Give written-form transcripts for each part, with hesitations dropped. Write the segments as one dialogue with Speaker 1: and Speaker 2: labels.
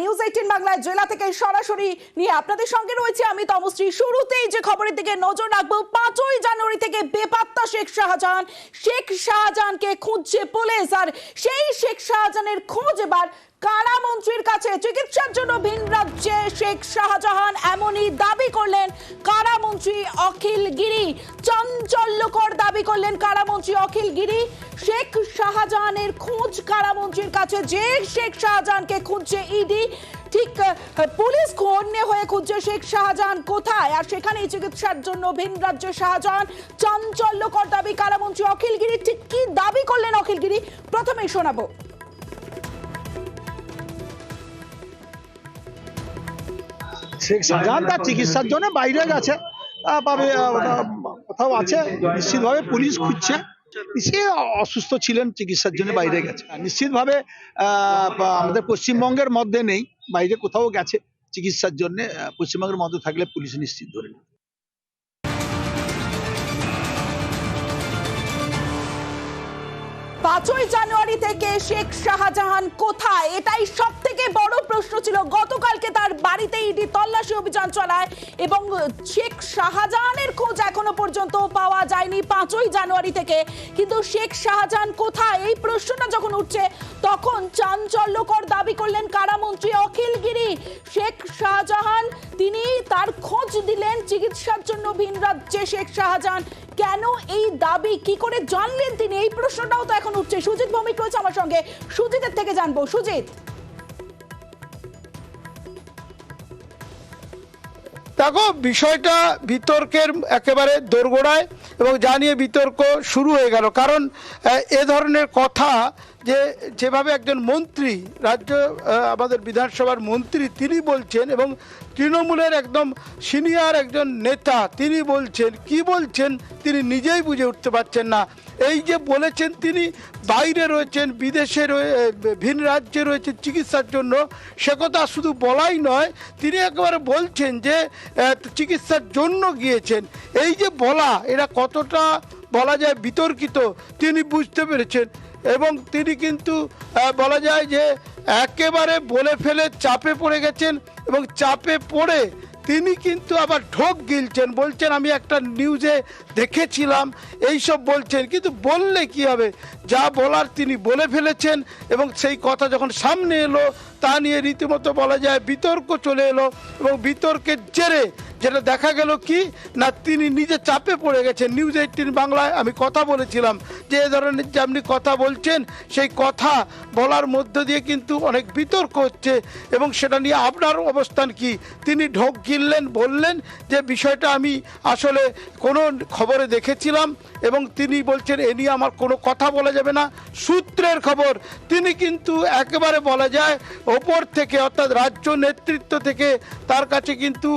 Speaker 1: News 18 বাংলায় জেলা থেকে সরাসরি নিয়ে আপনাদের সঙ্গে রয়েছে আমি তমশ্রী। শুরুতেই যে খবরের দিকে নজর রাখবো, 5ই জানুয়ারি থেকে বেপাত্তা শেখ শাহজাহানকে খুঁজছে পুলিশ। আর সেই শেখ শাহজাহানের খোঁজ এবার কারামন্ত্রীর কাছে। চিকিৎসার জন্য ভিন রাজ্যে শেখ শাহজাহান, এমনই দাবি করলেন কারামন্ত্রী অখিল গিরি। চাঞ্চল্যকর দাবি করলেন কারামন্ত্রী অখিল গিরি। শেখ শাহজাহানের খোঁজ কারামন্ত্রীর কাছে। যে শেখ শাহজাহানকে খুঁজছে ইডি, ঠিক পুলিশ খন্ডে হয়ে খুঁজছে শেখ শাহজাহান কোথায়, আর সেখানেই চিকিৎসার জন্য ভিন রাজ্যে শাহজাহান। চাঞ্চল্যকর দাবি কারামন্ত্রী অখিল গিরি। ঠিক কি দাবি করলেন অখিল গিরি, প্রথমেই শোনাবো।
Speaker 2: শেখ শাহজাহান তার চিকিৎসার জন্য বাইরে গেছে, কোথাও আছে, নিশ্চিতভাবে পুলিশ খুঁজছে। সে অসুস্থ ছিলেন, চিকিৎসার জন্য বাইরে গেছে। নিশ্চিতভাবে আমাদের পশ্চিমবঙ্গের মধ্যে নেই, বাইরে কোথাও গেছে চিকিৎসার জন্য। পশ্চিমবঙ্গের মধ্যে থাকলে পুলিশ নিশ্চিত ধরে নেবে।
Speaker 1: 5ই জানুয়ারি থেকে শেখ শাহজাহান কোথায়, এটাই সব থেকে বড় প্রশ্ন ছিল। গতকালকে তার বাড়িতে ইডি তল্লাশি অভিযান চালায় এবং শেখ শাহজাহানের খোঁজ এখনো পর্যন্ত পাওয়া যায়নি 5ই জানুয়ারি থেকে। কিন্তু শেখ শাহজাহান কোথায়, এই প্রশ্নটা যখন উঠছে তখন চাঞ্চল্যকর দাবি করলেন কারামন্ত্রী অখিল গিরি। শেখ শাহজাহান, তিনি তার খোঁজ দিলেন চিকিৎসার জন্য ভিন রাজ্যে শেখ শাহজাহান। কেন এই দাবি, কি করে জানলেন তিনি, এই প্রশ্নটাও তো এখন উঠছে। সুজিত ভৌমিক রয়েছে আমার সঙ্গে, সুজিতের থেকে জানবো। সুজিত,
Speaker 3: দেখো বিষয়টা বিতর্কের একেবারে দোরগোড়ায় এবং জানিয়ে বিতর্ক শুরু হয়ে গেল। কারণ এ ধরনের কথা যেভাবে একজন মন্ত্রী, রাজ্য আমাদের বিধানসভার মন্ত্রী, তিনি বলছেন এবং তৃণমূলের একদম সিনিয়র একজন নেতা তিনি বলছেন, কি বলছেন তিনি নিজেই বুঝে উঠতে পারছেন না। এই যে বলেছেন তিনি বাইরে রয়েছেন, বিদেশে ভিন রাজ্যে রয়েছেন চিকিৎসার জন্য, সে কথা শুধু বলাই নয়, তিনি একেবারে বলছেন যে চিকিৎসার জন্য গিয়েছেন। এই যে বলা, এটা কতটা বলা যায় বিতর্কিত তিনি বুঝতে পেরেছেন এবং তিনি কিন্তু বলা যায় যে একেবারে বলে ফেলে চাপে পড়ে গেছেন এবং চাপে পড়ে তিনি কিন্তু আবার ঢোক গিলছেন, বলছেন আমি একটা নিউজে দেখেছিলাম, এইসব বলছেন। কিন্তু বললে কি হবে, যা বলার তিনি বলে ফেলেছেন এবং সেই কথা যখন সামনে এলো তা নিয়ে রীতিমতো বলা যায় বিতর্ক চলে এলো এবং বিতর্কের জেরে যেটা দেখা গেল কি না, তিনি নিজে চাপে পড়ে গেছেন। নিউজ 18 বাংলায় আমি কথা বলেছিলাম যে এ ধরনের যে আপনি কথা বলছেন, সেই কথা বলার মধ্য দিয়ে কিন্তু অনেক বিতর্ক হচ্ছে এবং সেটা নিয়ে আপনার অবস্থান কি। তিনি ঢোক গিললেন, বললেন যে বিষয়টা আমি আসলে কোনো খবরে দেখেছিলাম এবং তিনি বলছেন এ নিয়ে আমার কোনো কথা বলা যাবে না। সূত্রের খবর, তিনি কিন্তু একেবারে বলা যায় ওপর থেকে, অর্থাৎ রাজ্য নেতৃত্ব থেকে তার কাছে কিন্তু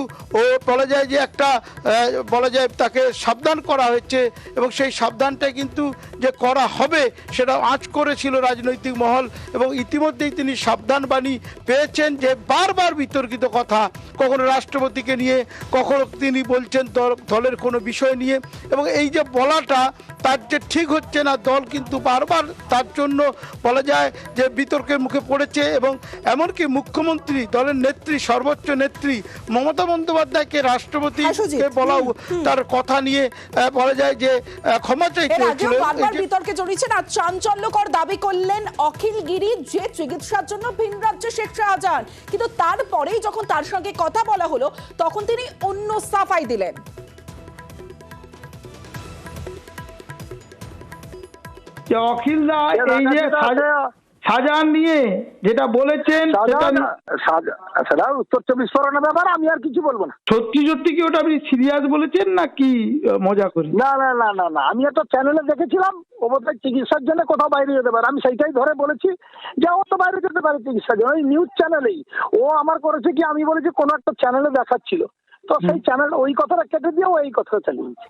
Speaker 3: বলা যায় যে একটা বলা যায় তাকে সাবধান করা হয়েছে এবং সেই সাবধানটা কিন্তু যে করা হবে সেটা আঁচ করেছিল রাজনৈতিক মহল এবং ইতিমধ্যেই তিনি সাবধান বাণী পেয়েছেন যে বারবার বিতর্কিত কথা, কখনো রাষ্ট্রপতিকে নিয়ে, কখনো তিনি বলছেন দলের কোনো বিষয় নিয়ে, এবং এই যে বলাটা তার যে ঠিক হচ্ছে না, দল কিন্তু বারবার তার জন্য বলা যায় যে বিতর্কের মুখে পড়েছে এবং এমনকি মুখ্যমন্ত্রী, দলের নেত্রী, সর্বোচ্চ নেত্রী মমতা বন্দ্যোপাধ্যায়কে রাষ্ট্রপতিকে বলা তার কথা নিয়ে বলা যায় যে ক্ষমা চাইতে হয়েছিল।
Speaker 1: বিতর্কে জড়িয়েছেন আর চাঞ্চল্যকর দাবি করলেন অখিল গিরি যে চিকিৎসার জন্য ভিন রাজ্যে শেখ শাহজাহান। কিন্তু তারপরেই যখন তার সঙ্গে কথা বলা হলো তখন তিনি অন্য সাফাই দিলেন।
Speaker 3: অখিল দা, এই যে শাহজাহান নিয়ে যেটা বলেছেন
Speaker 2: সেটা উত্তর 24 পরগনার ব্যাপার, আমি আর কিছু বলবো না।
Speaker 3: সত্যি সত্যি কি ওটা আপনি সিরিয়াস বলেছেন না কি মজা করি?
Speaker 2: না না না না না, আমি একটা চ্যানেলে দেখেছিলাম ও বোধহয় চিকিৎসার জন্য কোথাও বাইরে যেতে পারে, আমি সেইটাই ধরে বলেছি যে ও তো বাইরে যেতে পারে চিকিৎসার জন্য। ওই নিউজ চ্যানেলেই ও আমার করেছে কি, আমি বলেছি কোনো একটা চ্যানেলে দেখাচ্ছিল, তো সেই চ্যানেল ওই কথাটা কেটে দিয়ে ও এই কথাটা চালিয়েছে।